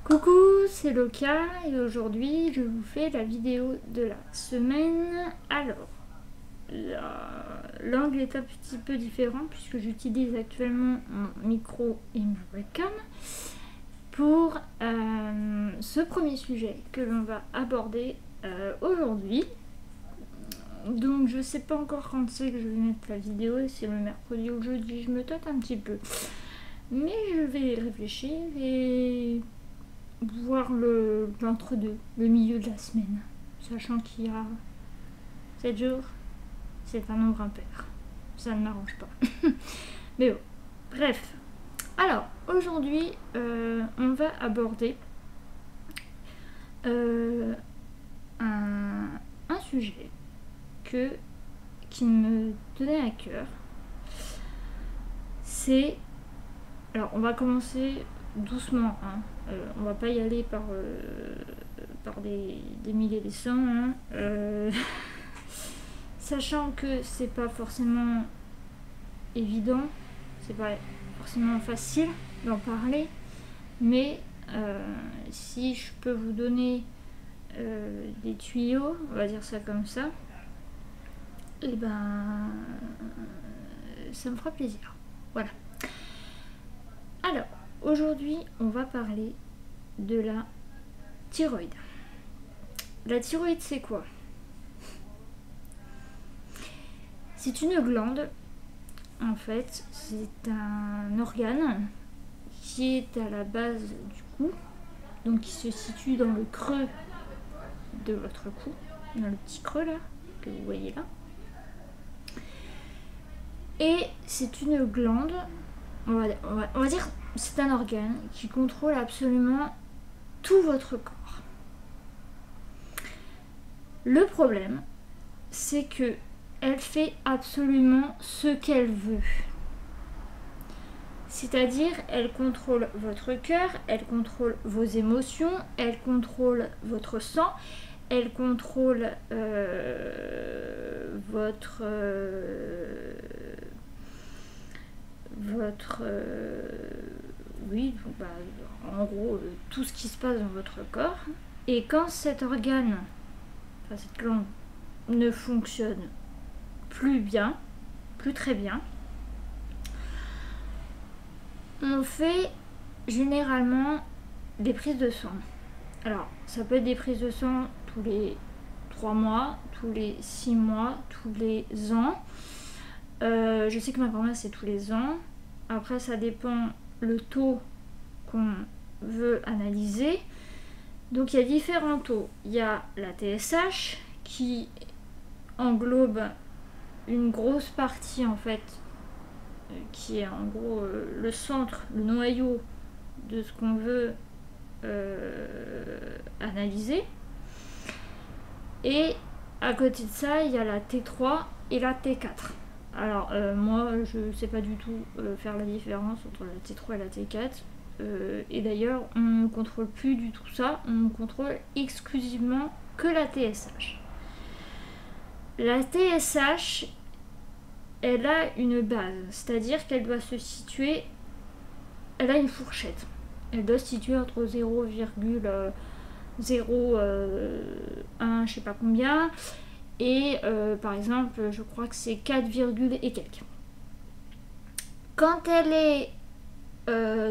Coucou, c'est Loka et aujourd'hui je vous fais la vidéo de la semaine. Alors, l'angle est un petit peu différent puisque j'utilise actuellement mon micro et ma webcam pour ce premier sujet que l'on va aborder aujourd'hui. Donc je sais pas encore quand c'est que je vais mettre la vidéo, c'est le mercredi ou le jeudi, je me tâte un petit peu. Mais je vais réfléchir et voir l'entre-deux, le milieu de la semaine, sachant qu'il y a 7 jours, c'est un nombre impair. Ça ne m'arrange pas. Mais bon, bref. Alors, aujourd'hui, on va aborder un sujet qui me tenait à cœur. C'est... Alors, on va commencer doucement, hein. On va pas y aller par des milliers et des cents, hein. Sachant que c'est pas forcément évident, c'est pas forcément facile d'en parler, mais si je peux vous donner des tuyaux, on va dire ça comme ça, et ben ça me fera plaisir. Voilà. Alors, aujourd'hui, on va parler de la thyroïde. La thyroïde, c'est quoi? C'est une glande, en fait, c'est un organe qui est à la base du cou, donc qui se situe dans le creux de votre cou, dans le petit creux là, que vous voyez là. Et c'est une glande, on va dire, c'est un organe qui contrôle absolument tout votre corps. Le problème, c'est que elle fait absolument ce qu'elle veut. C'est-à-dire, elle contrôle votre cœur, elle contrôle vos émotions, elle contrôle votre sang, elle contrôle oui, bah, en gros, tout ce qui se passe dans votre corps. Et quand cet organe, enfin cette glande, ne fonctionne plus bien, plus très bien, on fait généralement des prises de sang. Alors, ça peut être des prises de sang tous les 3 mois, tous les 6 mois, tous les ans. Je sais que ma grand-mère, c'est tous les ans. Après, ça dépend le taux qu'on veut analyser. Donc, il y a différents taux. Il y a la TSH qui englobe une grosse partie, en fait, qui est en gros le centre, le noyau de ce qu'on veut analyser. Et à côté de ça, il y a la T3 et la T4. Alors moi je sais pas du tout faire la différence entre la T3 et la T4, et d'ailleurs on ne contrôle plus du tout ça, on contrôle exclusivement que la TSH. La TSH, elle a une base, c'est-à-dire qu'elle doit se situer, elle a une fourchette, elle doit se situer entre 0,01 je sais pas combien, et par exemple je crois que c'est 4, et quelques. Quand elle est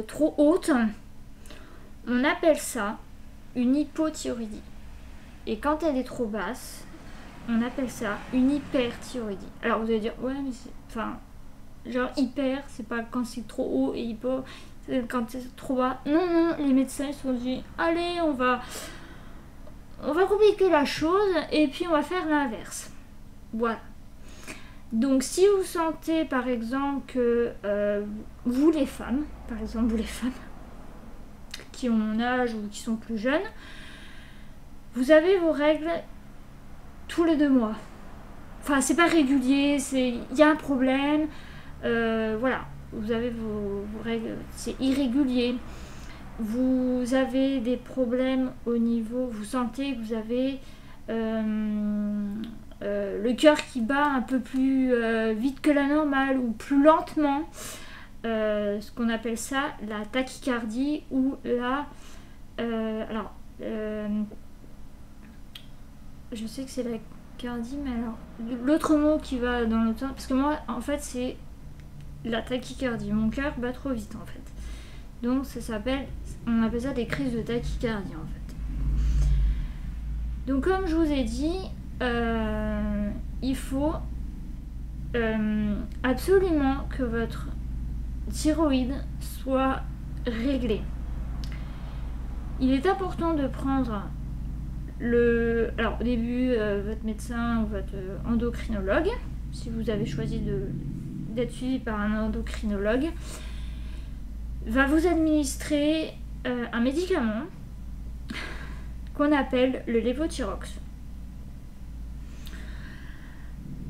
trop haute, on appelle ça une hypothyroïdie, et quand elle est trop basse, on appelle ça une hyperthyroïdie. Alors vous allez dire ouais mais c'est, enfin genre hyper c'est pas quand c'est trop haut et hypo c'est quand c'est trop bas. Non, les médecins ils se sont dit allez on va compliquer la chose et puis on va faire l'inverse. Voilà. Donc si vous sentez par exemple que vous les femmes qui ont mon âge ou qui sont plus jeunes, vous avez vos règles tous les 2 mois. Enfin c'est pas régulier, il y a un problème, voilà, vous avez vos règles, c'est irrégulier. Vous avez des problèmes au niveau, vous sentez que vous avez le cœur qui bat un peu plus vite que la normale ou plus lentement, ce qu'on appelle ça la tachycardie ou la Alors, je sais que c'est la cardie, mais alors l'autre mot qui va dans l'autre sens, parce que moi, en fait, c'est la tachycardie. Mon cœur bat trop vite, en fait. Donc, on appelle ça des crises de tachycardie, en fait. Donc, comme je vous ai dit, il faut absolument que votre thyroïde soit réglée. Il est important de prendre alors au début, votre médecin ou votre endocrinologue, si vous avez choisi d'être suivi par un endocrinologue, va vous administrer un médicament qu'on appelle le lévothyrox.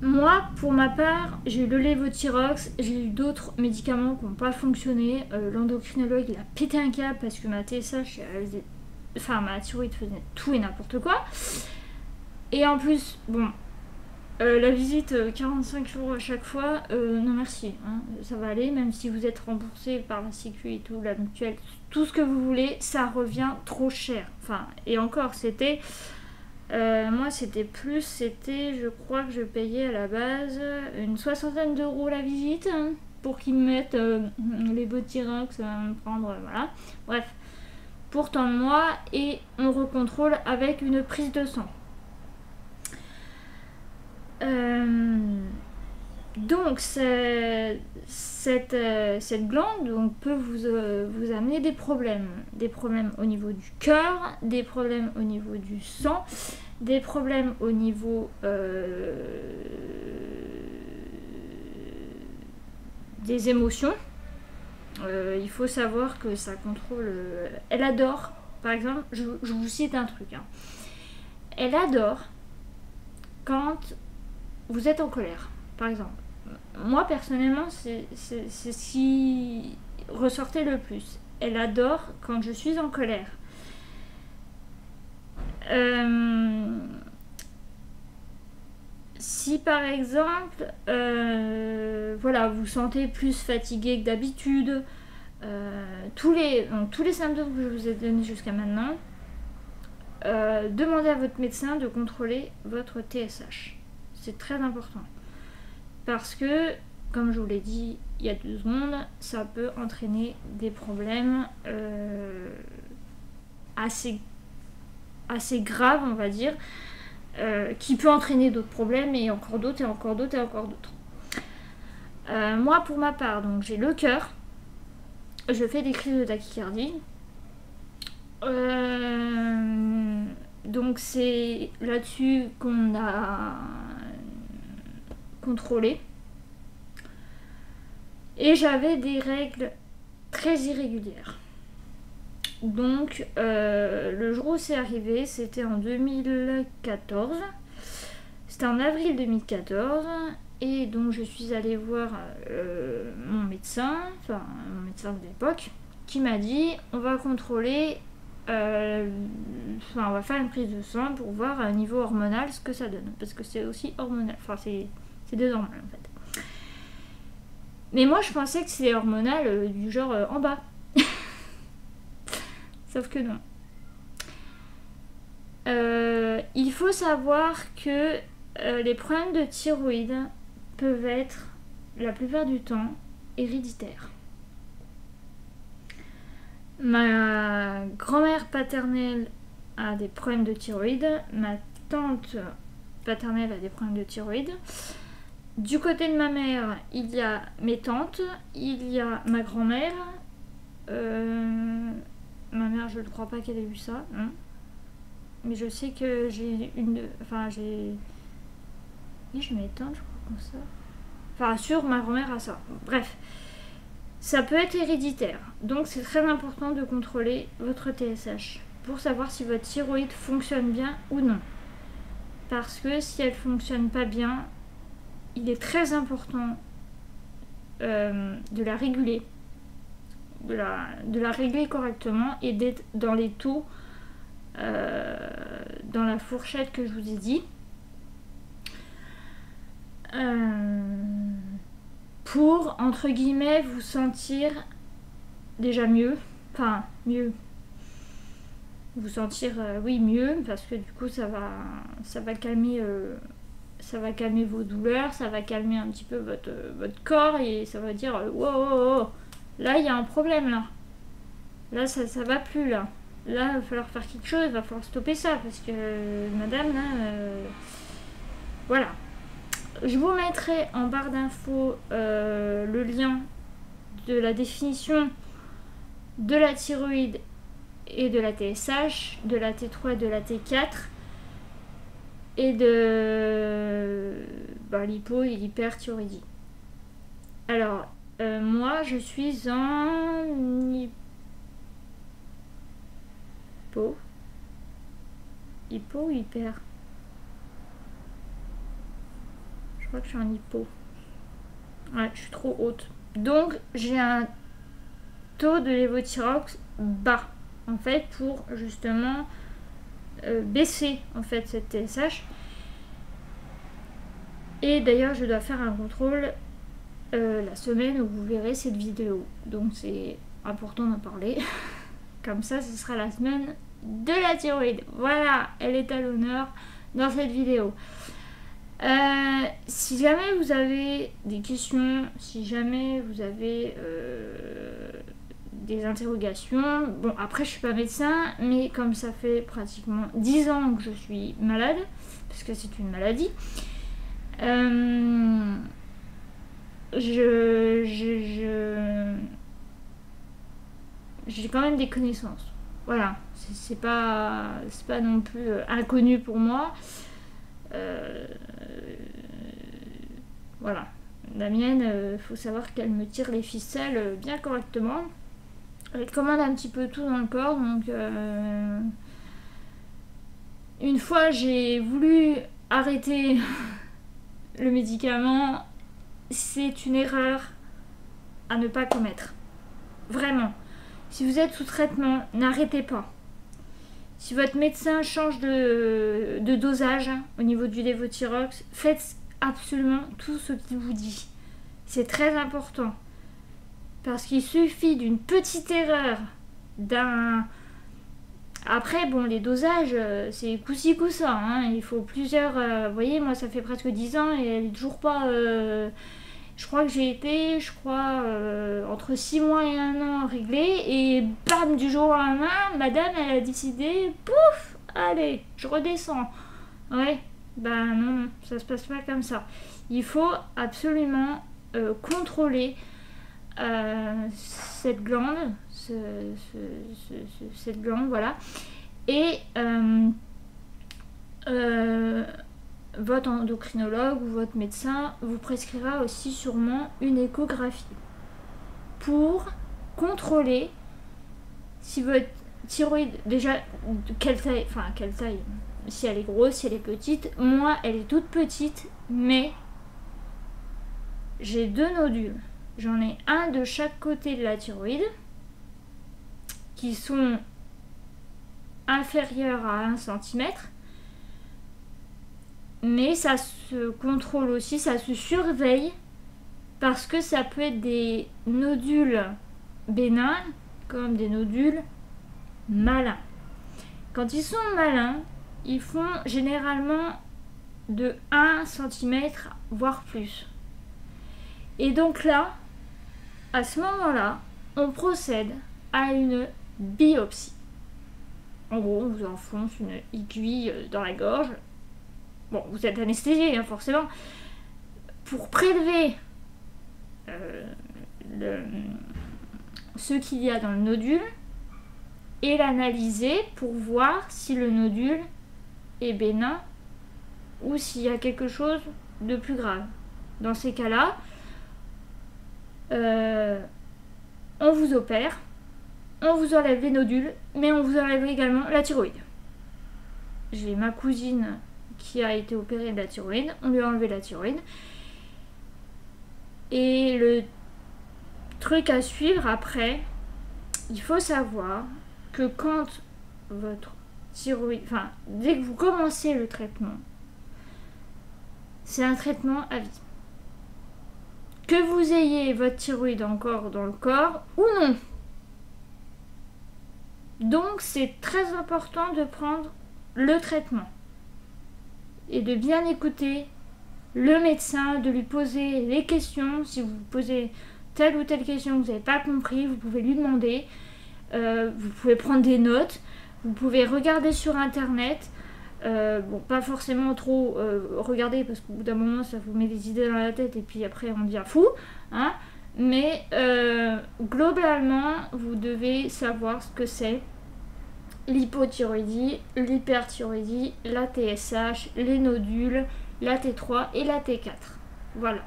Moi, pour ma part, j'ai eu le lévothyrox, j'ai eu d'autres médicaments qui n'ont pas fonctionné. L'endocrinologue, il a pété un câble parce que ma TSH, ma thyroïde faisait tout et n'importe quoi. Et en plus, bon, la visite 45 jours à chaque fois, non merci, hein, ça va aller, même si vous êtes remboursé par la Sécu et tout, la mutuelle, tout ce que vous voulez, ça revient trop cher. Enfin, et encore, c'était... moi je crois que je payais à la base une 60aine d'euros la visite, hein, pour qu'ils me mettent les lévothyrox, prendre, voilà. Bref, pour tant de mois, et on recontrôle avec une prise de sang. Donc cette glande donc, peut vous amener des problèmes au niveau du cœur, des problèmes au niveau du sang, des problèmes au niveau des émotions. Il faut savoir que ça contrôle... Elle adore, par exemple, je vous cite un truc, hein. Elle adore quand vous êtes en colère, par exemple. Moi, personnellement, c'est ce qui ressortait le plus. Elle adore quand je suis en colère. Si par exemple, voilà, vous sentez plus fatigué que d'habitude, tous les symptômes que je vous ai donnés jusqu'à maintenant, demandez à votre médecin de contrôler votre TSH. C'est très important. Parce que, comme je vous l'ai dit il y a 2 secondes, ça peut entraîner des problèmes assez graves, on va dire, qui peut entraîner d'autres problèmes, et encore d'autres, et encore d'autres, et encore d'autres. Moi, pour ma part, donc j'ai le cœur, je fais des crises de tachycardie. Donc c'est là-dessus qu'on a contrôlé. Et j'avais des règles très irrégulières. Donc le jour où c'est arrivé, c'était en 2014. C'était en avril 2014. Et donc je suis allée voir mon médecin de l'époque, qui m'a dit on va contrôler, on va faire une prise de sang pour voir à niveau hormonal ce que ça donne. Parce que c'est aussi hormonal, c'est des hormones en fait. Mais moi je pensais que c'était hormonal du genre en bas. Sauf que non. Il faut savoir que les problèmes de thyroïde peuvent être, la plupart du temps, héréditaires. Ma grand-mère paternelle a des problèmes de thyroïde, ma tante paternelle a des problèmes de thyroïde. Du côté de ma mère, il y a mes tantes, il y a ma grand-mère. Ma mère, je ne crois pas qu'elle ait eu ça, hein. Mais je sais que j'ai une... Oui, je m'étonne, je crois, comme ça. Enfin, sûr, ma grand-mère a ça. Bref. Ça peut être héréditaire. Donc, c'est très important de contrôler votre TSH pour savoir si votre thyroïde fonctionne bien ou non. Parce que si elle ne fonctionne pas bien, il est très important de la réguler. De la régler correctement et d'être dans les taux, dans la fourchette que je vous ai dit, pour, entre guillemets, vous sentir déjà mieux, enfin mieux, vous sentir oui mieux, parce que du coup ça va calmer vos douleurs, ça va calmer un petit peu votre corps et ça va dire wow, wow, wow, là il y a un problème là ça va plus là il va falloir faire quelque chose, il va falloir stopper ça parce que madame là voilà. Je vous mettrai en barre d'infos le lien de la définition de la thyroïde et de la TSH, de la T3 et de la T4 et de l'hypo et l'hyperthyroïdie. Alors, moi je suis en hypo ou hyper? Je crois que je suis en hypo. Ouais, je suis trop haute. Donc, j'ai un taux de lévothyrox bas, en fait, pour justement baisser, en fait, cette TSH. Et d'ailleurs, je dois faire un contrôle la semaine où vous verrez cette vidéo. Donc, c'est important d'en parler. Comme ça, ce sera la semaine de la thyroïde. Voilà, elle est à l'honneur dans cette vidéo. Si jamais vous avez des questions, si jamais vous avez des interrogations, bon après je suis pas médecin, mais comme ça fait pratiquement 10 ans que je suis malade, parce que c'est une maladie, j'ai quand même des connaissances. Voilà, c'est pas non plus inconnu pour moi. Voilà, la mienne, faut savoir qu'elle me tire les ficelles bien correctement. Elle commande un petit peu tout dans le corps, donc une fois j'ai voulu arrêter le médicament, c'est une erreur à ne pas commettre. Vraiment. Si vous êtes sous traitement, n'arrêtez pas. Si votre médecin change de dosage au niveau du lévothyrox, faites absolument tout ce qu'il vous dit. C'est très important. Parce qu'il suffit d'une petite erreur, Après, bon, les dosages, c'est coup-ci, coup-ça. Hein. Il faut plusieurs... vous voyez, moi, ça fait presque 10 ans et elle n'est toujours pas... Je crois que j'ai été, entre 6 mois et 1 an réglée. Et bam, du jour au lendemain, madame, elle a décidé, pouf, allez, je redescends. Ouais, non, ça se passe pas comme ça. Il faut absolument contrôler cette glande, cette glande, voilà. Et votre endocrinologue ou votre médecin vous prescrira aussi sûrement une échographie pour contrôler si votre thyroïde, déjà, quelle taille, si elle est grosse, si elle est petite. Moi, elle est toute petite, mais j'ai 2 nodules. J'en ai un de chaque côté de la thyroïde qui sont inférieurs à 1 cm. Mais ça se contrôle aussi, ça se surveille parce que ça peut être des nodules bénins comme des nodules malins. Quand ils sont malins, ils font généralement de 1 cm voire plus. Et donc là, à ce moment-là, on procède à une biopsie. En gros, on vous enfonce une aiguille dans la gorge. Bon, vous êtes anesthésié, hein, forcément. Pour prélever ce qu'il y a dans le nodule et l'analyser pour voir si le nodule est bénin ou s'il y a quelque chose de plus grave. Dans ces cas-là, on vous opère, on vous enlève les nodules, mais on vous enlève également la thyroïde. J'ai ma cousine qui a été opérée de la thyroïde, on lui a enlevé la thyroïde. Et le truc à suivre après, il faut savoir que quand votre thyroïde, dès que vous commencez le traitement, c'est un traitement à vie. Que vous ayez votre thyroïde encore dans le corps ou non. Donc c'est très important de prendre le traitement et de bien écouter le médecin, de lui poser les questions. Si vous vous posez telle ou telle question que vous n'avez pas compris, vous pouvez lui demander. Vous pouvez prendre des notes, vous pouvez regarder sur internet. Bon, pas forcément trop regarder parce qu'au bout d'un moment ça vous met des idées dans la tête et puis après on devient fou, hein. Mais globalement vous devez savoir ce que c'est l'hypothyroïdie, l'hyperthyroïdie, la TSH, les nodules, la T3 et la T4. Voilà.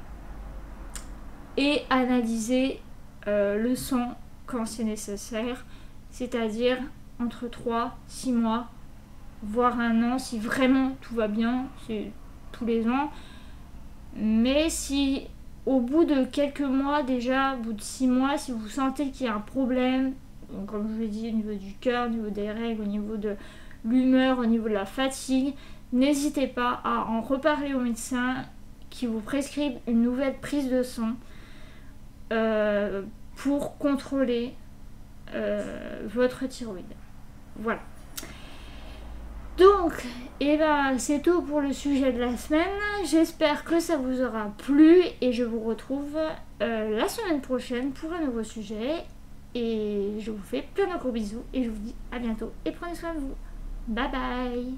Et analyser le sang quand c'est nécessaire, c'est-à-dire entre 3-6 mois, voire 1 an, si vraiment tout va bien, c'est tous les ans. Mais si au bout de quelques mois, déjà, au bout de 6 mois, si vous sentez qu'il y a un problème, donc comme je vous l'ai dit, au niveau du cœur, au niveau des règles, au niveau de l'humeur, au niveau de la fatigue, n'hésitez pas à en reparler au médecin qui vous prescribe une nouvelle prise de sang pour contrôler votre thyroïde. Voilà. Donc, c'est tout pour le sujet de la semaine. J'espère que ça vous aura plu et je vous retrouve la semaine prochaine pour un nouveau sujet. Et je vous fais plein de gros bisous et je vous dis à bientôt et prenez soin de vous. Bye bye.